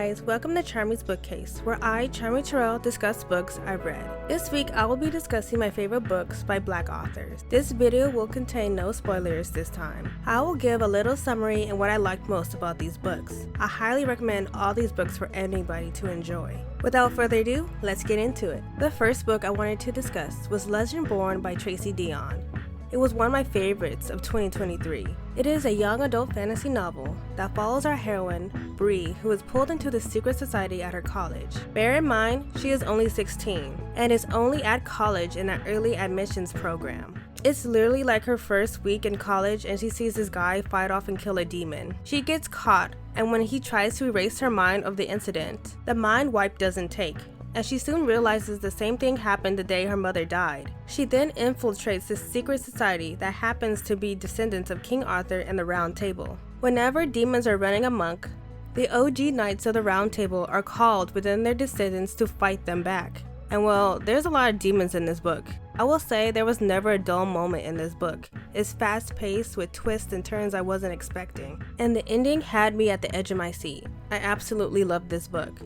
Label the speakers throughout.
Speaker 1: guys, welcome to Charmy's Bookcase, where I, Charmy Terrell, discuss books I've read. This week I will be discussing my favorite books by Black authors. This video will contain no spoilers this time. I will give a little summary and what I liked most about these books. I highly recommend all these books for anybody to enjoy. Without further ado, let's get into it. The first book I wanted to discuss was Legend Born by Tracy Deonn. It was one of my favorites of 2023. It is a young adult fantasy novel that follows our heroine, Bree, who is pulled into the secret society at her college. Bear in mind, she is only 16 and is only at college in an early admissions program. It's literally like her first week in college and she sees this guy fight off and kill a demon. She gets caught, and when he tries to erase her mind of the incident, the mind wipe doesn't take, and she soon realizes the same thing happened the day her mother died. She then infiltrates this secret society that happens to be descendants of King Arthur and the Round Table. Whenever demons are running amok, the OG Knights of the Round Table are called within their descendants to fight them back. And well, there's a lot of demons in this book. I will say there was never a dull moment in this book. It's fast-paced with twists and turns I wasn't expecting. And the ending had me at the edge of my seat. I absolutely loved this book.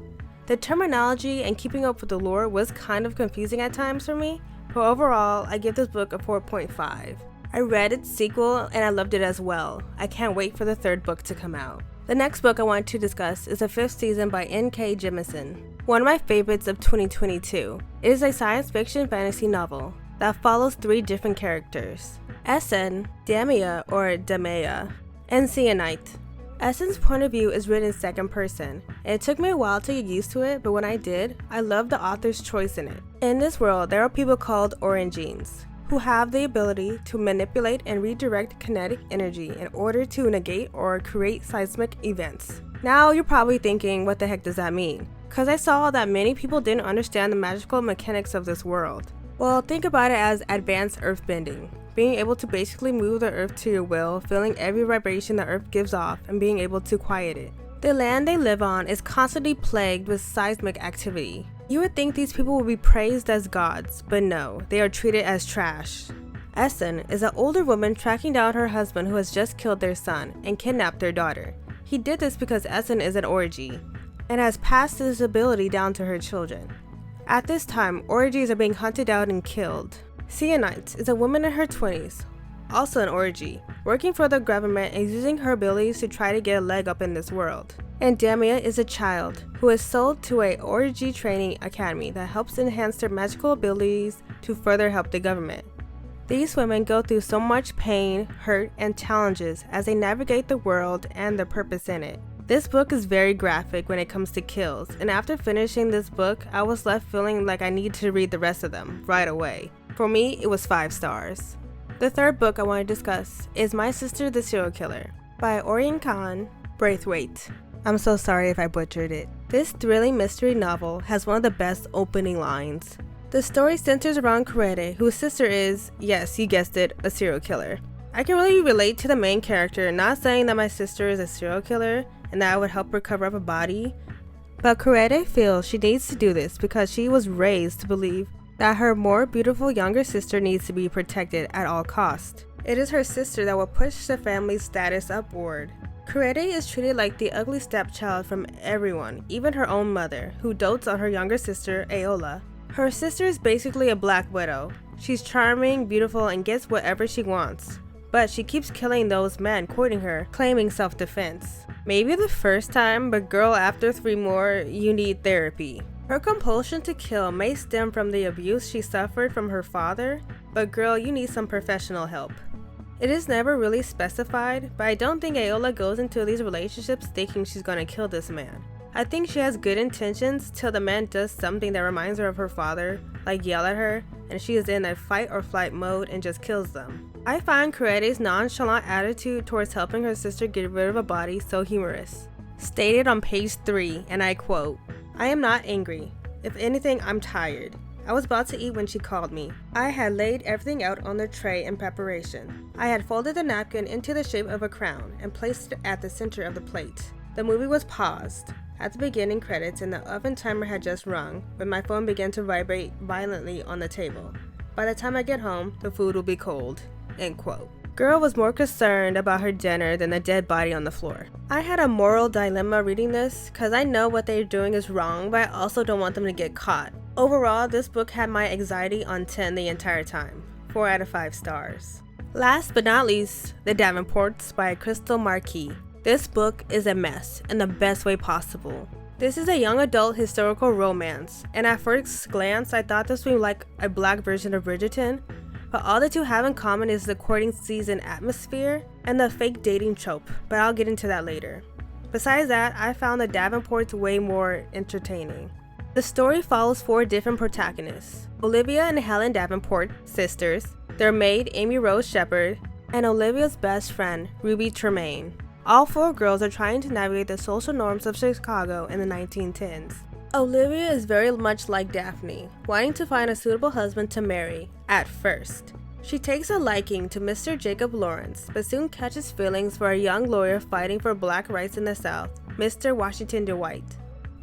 Speaker 1: The terminology and keeping up with the lore was kind of confusing at times for me, but overall, I give this book a 4.5. I read its sequel and I loved it as well. I can't wait for the third book to come out. The next book I want to discuss is the 5th season by N.K. Jemisin, one of my favorites of 2022. It is a science fiction fantasy novel that follows 3 different characters: Essen, Damia or Damea, and Cyanite. Essen's point of view is written in second person, and it took me a while to get used to it, but when I did, I loved the author's choice in it. In this world, there are people called Orangines, who have the ability to manipulate and redirect kinetic energy in order to negate or create seismic events. Now you're probably thinking, what the heck does that mean? Because I saw that many people didn't understand the magical mechanics of this world. Well, think about it as advanced earthbending. Being able to basically move the earth to your will, feeling every vibration the earth gives off, and being able to quiet it. The land they live on is constantly plagued with seismic activity. You would think these people would be praised as gods, but no, they are treated as trash. Essen is an older woman tracking down her husband who has just killed their son and kidnapped their daughter. He did this because Essen is an orgy and has passed this ability down to her children. At this time, orgies are being hunted down and killed. Cyanite is a woman in her 20s, also an orgy, working for the government and using her abilities to try to get a leg up in this world. And Damia is a child who is sold to a orgy training academy that helps enhance their magical abilities to further help the government. These women go through so much pain, hurt, and challenges as they navigate the world and their purpose in it. This book is very graphic when it comes to kills, and after finishing this book, I was left feeling like I need to read the rest of them right away. For me, it was 5 stars. The third book I want to discuss is My Sister the Serial Killer by Orion Khan Braithwaite. I'm so sorry if I butchered it. This thrilling mystery novel has one of the best opening lines. The story centers around Karede, whose sister is, yes, you guessed it, a serial killer. I can really relate to the main character, not saying that my sister is a serial killer and that I would help her cover up a body, but Karede feels she needs to do this because she was raised to believe that her more beautiful younger sister needs to be protected at all costs. It is her sister that will push the family's status upward. Karede is treated like the ugly stepchild from everyone, even her own mother, who dotes on her younger sister, Aola. Her sister is basically a black widow. She's charming, beautiful, and gets whatever she wants. But she keeps killing those men courting her, claiming self-defense. Maybe the first time, but girl, after 3 more, you need therapy. Her compulsion to kill may stem from the abuse she suffered from her father, but girl, you need some professional help. It is never really specified, but I don't think Aola goes into these relationships thinking she's gonna kill this man. I think she has good intentions till the man does something that reminds her of her father, like yell at her, and she is in a fight or flight mode and just kills them. I find Karede's nonchalant attitude towards helping her sister get rid of a body so humorous. Stated on page 3, and I quote, "I am not angry. If anything, I'm tired. I was about to eat when she called me. I had laid everything out on the tray in preparation. I had folded the napkin into the shape of a crown and placed it at the center of the plate. The movie was paused at the beginning credits and the oven timer had just rung when my phone began to vibrate violently on the table. By the time I get home, the food will be cold." End quote. Girl was more concerned about her dinner than the dead body on the floor. I had a moral dilemma reading this, cause I know what they're doing is wrong, but I also don't want them to get caught. Overall, this book had my anxiety on 10 the entire time. 4 out of 5 stars. Last but not least, The Davenports by Crystal Marquis. This book is a mess in the best way possible. This is a young adult historical romance, and at first glance I thought this would be like a black version of Bridgerton, but all the two have in common is the courting season atmosphere and the fake dating trope, but I'll get into that later. Besides that, I found The Davenports way more entertaining. The story follows 4 different protagonists: Olivia and Helen Davenport, sisters, their maid Amy Rose Shepherd, and Olivia's best friend, Ruby Tremaine. All 4 girls are trying to navigate the social norms of Chicago in the 1910s. Olivia is very much like Daphne, wanting to find a suitable husband to marry, at first. She takes a liking to Mr. Jacob Lawrence, but soon catches feelings for a young lawyer fighting for black rights in the South, Mr. Washington DeWitt.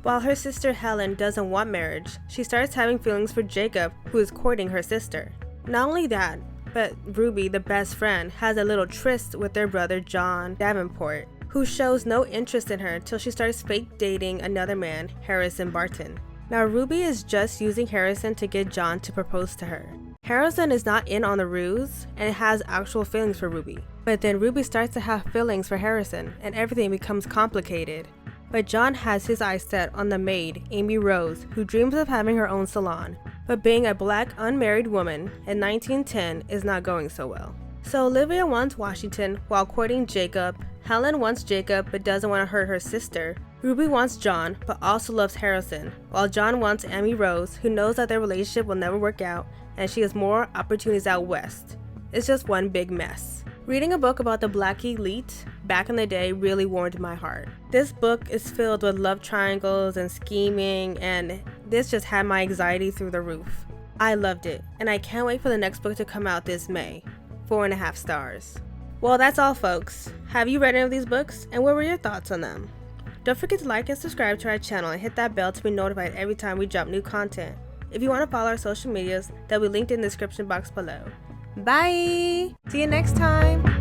Speaker 1: While her sister Helen doesn't want marriage, she starts having feelings for Jacob, who is courting her sister. Not only that, but Ruby, the best friend, has a little tryst with their brother John Davenport, who shows no interest in her till she starts fake dating another man, Harrison Barton. Now Ruby is just using Harrison to get John to propose to her. Harrison is not in on the ruse and has actual feelings for Ruby, but then Ruby starts to have feelings for Harrison and everything becomes complicated. But John has his eyes set on the maid, Amy Rose, who dreams of having her own salon, but being a black unmarried woman in 1910 is not going so well. So Olivia wants Washington while courting Jacob, Helen wants Jacob but doesn't want to hurt her sister, Ruby wants John but also loves Harrison, while John wants Amy Rose, who knows that their relationship will never work out and she has more opportunities out west. It's just one big mess. Reading a book about the black elite back in the day really warmed my heart. This book is filled with love triangles and scheming, and this just had my anxiety through the roof. I loved it, and I can't wait for the next book to come out this May. 4.5 stars. Well, that's all folks. Have you read any of these books, and what were your thoughts on them? Don't forget to like and subscribe to our channel and hit that bell to be notified every time we drop new content. If you want to follow our social medias, they'll be linked in the description box below. Bye! See you next time!